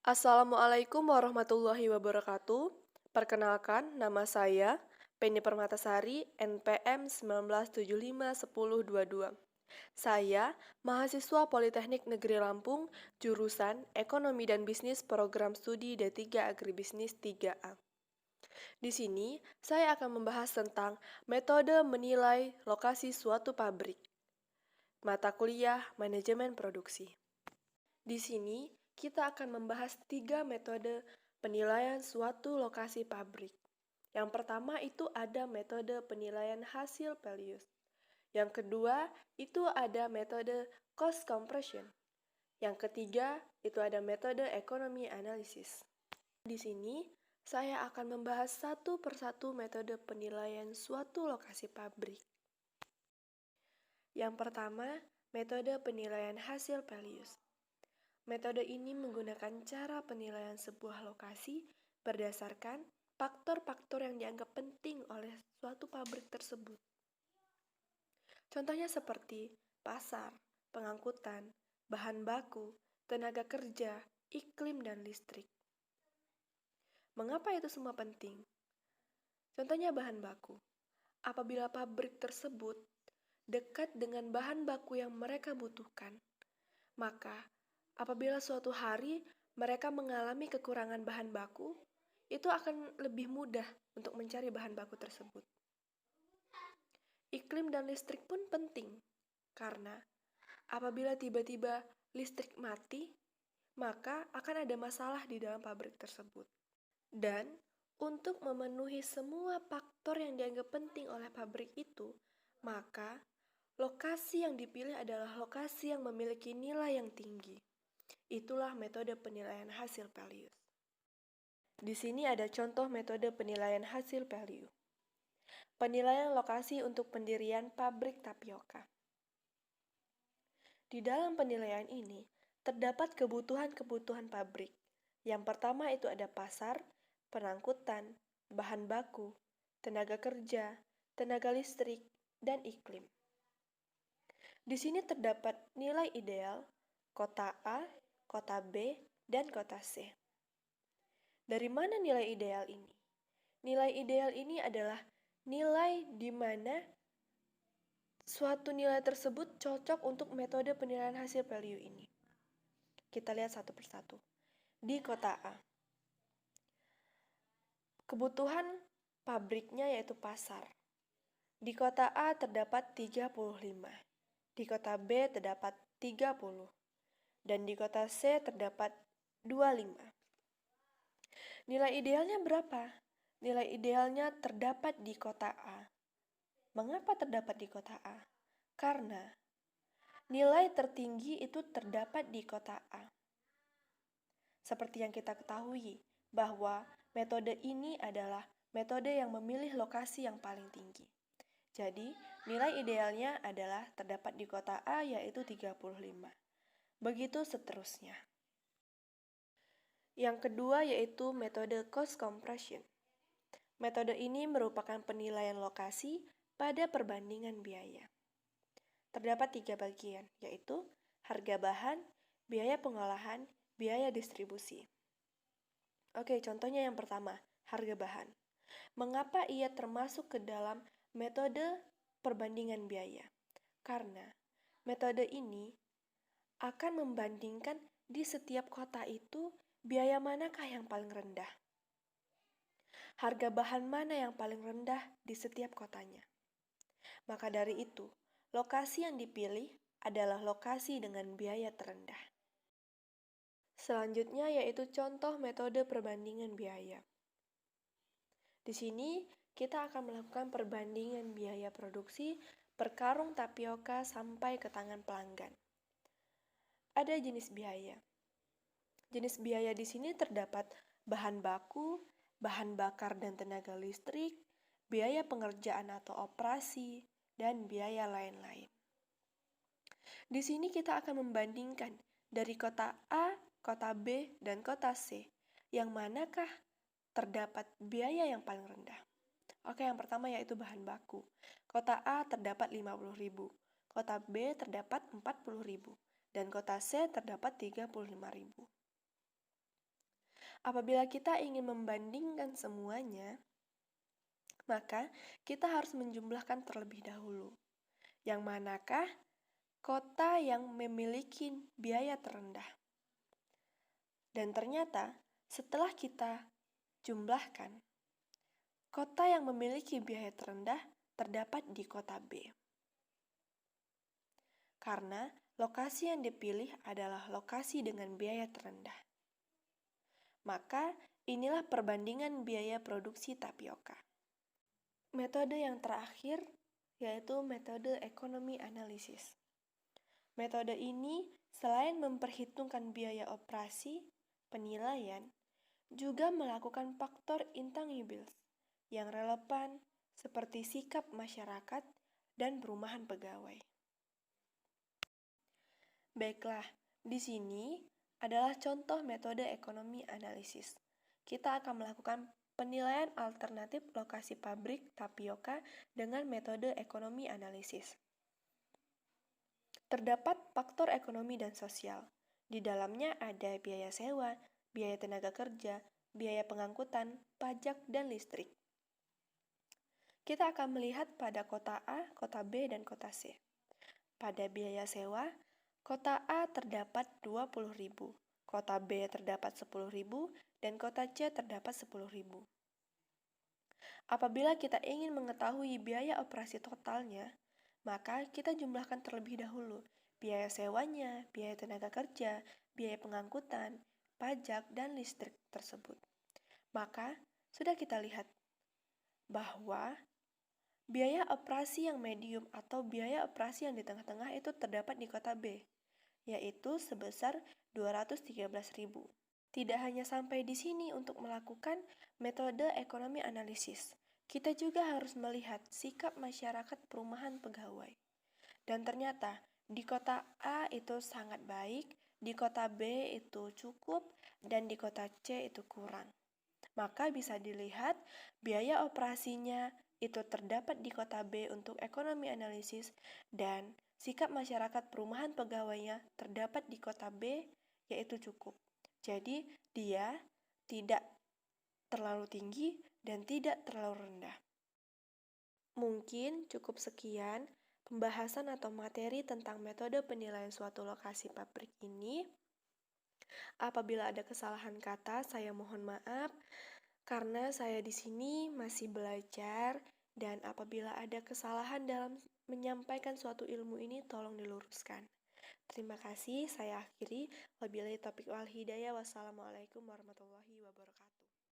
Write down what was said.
Assalamualaikum warahmatullahi wabarakatuh. Perkenalkan, nama saya Penny Permatasari, NPM 19751022. Saya mahasiswa Politeknik Negeri Lampung, jurusan Ekonomi dan Bisnis Program Studi D3 Agribisnis 3A. Di sini, saya akan membahas tentang metode menilai lokasi suatu pabrik. Mata kuliah Manajemen Produksi. Di sini, kita akan membahas 3 metode penilaian suatu lokasi pabrik. Yang pertama itu ada metode penilaian hasil values. Yang kedua itu ada metode cost compression. Yang ketiga itu ada metode ekonomi analisis. Di sini, saya akan membahas satu persatu metode penilaian suatu lokasi pabrik. Yang pertama, metode penilaian hasil values. Metode ini menggunakan cara penilaian sebuah lokasi berdasarkan faktor-faktor yang dianggap penting oleh suatu pabrik tersebut. Contohnya seperti pasar, pengangkutan, bahan baku, tenaga kerja, iklim, dan listrik. Mengapa itu semua penting? Contohnya bahan baku. Apabila pabrik tersebut dekat dengan bahan baku yang mereka butuhkan, maka apabila suatu hari mereka mengalami kekurangan bahan baku, itu akan lebih mudah untuk mencari bahan baku tersebut. Iklim dan listrik pun penting, karena apabila tiba-tiba listrik mati, maka akan ada masalah di dalam pabrik tersebut. Dan untuk memenuhi semua faktor yang dianggap penting oleh pabrik itu, maka lokasi yang dipilih adalah lokasi yang memiliki nilai yang tinggi. Itulah metode penilaian hasil value. Di sini ada contoh metode penilaian hasil value. Penilaian lokasi untuk pendirian pabrik tapioka. Di dalam penilaian ini, terdapat kebutuhan-kebutuhan pabrik. Yang pertama itu ada pasar, pengangkutan, bahan baku, tenaga kerja, tenaga listrik, dan iklim. Di sini terdapat nilai ideal, kota A, kota B, dan kota C. Dari mana nilai ideal ini? Nilai ideal ini adalah nilai di mana suatu nilai tersebut cocok untuk metode penilaian hasil value ini. Kita lihat satu persatu. Di kota A, kebutuhan pabriknya yaitu pasar. Di kota A terdapat 35, di kota B terdapat 30, dan di kota C terdapat 25. Nilai idealnya berapa? Nilai idealnya terdapat di kota A. Mengapa terdapat di kota A? Karena nilai tertinggi itu terdapat di kota A. Seperti yang kita ketahui, bahwa metode ini adalah metode yang memilih lokasi yang paling tinggi. Jadi, nilai idealnya adalah terdapat di kota A yaitu 35. Begitu seterusnya. Yang kedua yaitu metode cost compression. Metode ini merupakan penilaian lokasi pada perbandingan biaya. Terdapat 3 bagian, yaitu harga bahan, biaya pengolahan, biaya distribusi. Oke, contohnya yang pertama, harga bahan. Mengapa ia termasuk ke dalam metode perbandingan biaya? Karena metode ini akan membandingkan di setiap kota itu biaya manakah yang paling rendah. Harga bahan mana yang paling rendah di setiap kotanya. Maka dari itu, lokasi yang dipilih adalah lokasi dengan biaya terendah. Selanjutnya yaitu contoh metode perbandingan biaya. Di sini kita akan melakukan perbandingan biaya produksi per karung tapioka sampai ke tangan pelanggan. Ada jenis biaya. Jenis biaya di sini terdapat bahan baku, bahan bakar dan tenaga listrik, biaya pengerjaan atau operasi, dan biaya lain-lain. Di sini kita akan membandingkan dari kota A, kota B, dan kota C, yang manakah terdapat biaya yang paling rendah. Oke, yang pertama yaitu bahan baku. Kota A terdapat 50.000, kota B terdapat 40.000, dan kota C terdapat 35.000. Apabila kita ingin membandingkan semuanya, maka kita harus menjumlahkan terlebih dahulu. Yang manakah kota yang memiliki biaya terendah? Dan ternyata setelah kita jumlahkan, kota yang memiliki biaya terendah terdapat di kota B. Karena lokasi yang dipilih adalah lokasi dengan biaya terendah. Maka inilah perbandingan biaya produksi tapioka. Metode yang terakhir yaitu metode ekonomi analisis. Metode ini selain memperhitungkan biaya operasi, penilaian, juga melakukan faktor intangibles yang relevan seperti sikap masyarakat dan perumahan pegawai. Baiklah, di sini adalah contoh metode ekonomi analisis. Kita akan melakukan penilaian alternatif lokasi pabrik tapioka dengan metode ekonomi analisis. Terdapat faktor ekonomi dan sosial. Di dalamnya ada biaya sewa, biaya tenaga kerja, biaya pengangkutan, pajak, dan listrik. Kita akan melihat pada kota A, kota B, dan kota C. Pada biaya sewa, kota A terdapat 20.000, kota B terdapat 10.000, dan kota C terdapat 10.000. Apabila kita ingin mengetahui biaya operasi totalnya, maka kita jumlahkan terlebih dahulu biaya sewanya, biaya tenaga kerja, biaya pengangkutan, pajak, dan listrik tersebut. Maka, sudah kita lihat bahwa biaya operasi yang medium atau biaya operasi yang di tengah-tengah itu terdapat di kota B, yaitu sebesar 213.000. Tidak hanya sampai di sini untuk melakukan metode ekonomi analisis, kita juga harus melihat sikap masyarakat perumahan pegawai. Dan ternyata di kota A itu sangat baik, di kota B itu cukup, dan di kota C itu kurang. Maka bisa dilihat biaya operasinya itu terdapat di kota B untuk ekonomi analisis dan sikap masyarakat perumahan pegawainya terdapat di kota B yaitu cukup. Jadi dia tidak terlalu tinggi dan tidak terlalu rendah. Mungkin cukup sekian pembahasan atau materi tentang metode penilaian suatu lokasi pabrik ini. Apabila ada kesalahan kata, saya mohon maaf. Karena saya di sini masih belajar dan apabila ada kesalahan dalam menyampaikan suatu ilmu ini tolong diluruskan. Terima kasih, saya akhiri. Wabillahi taufiq wal hidayah. Wassalamualaikum warahmatullahi wabarakatuh.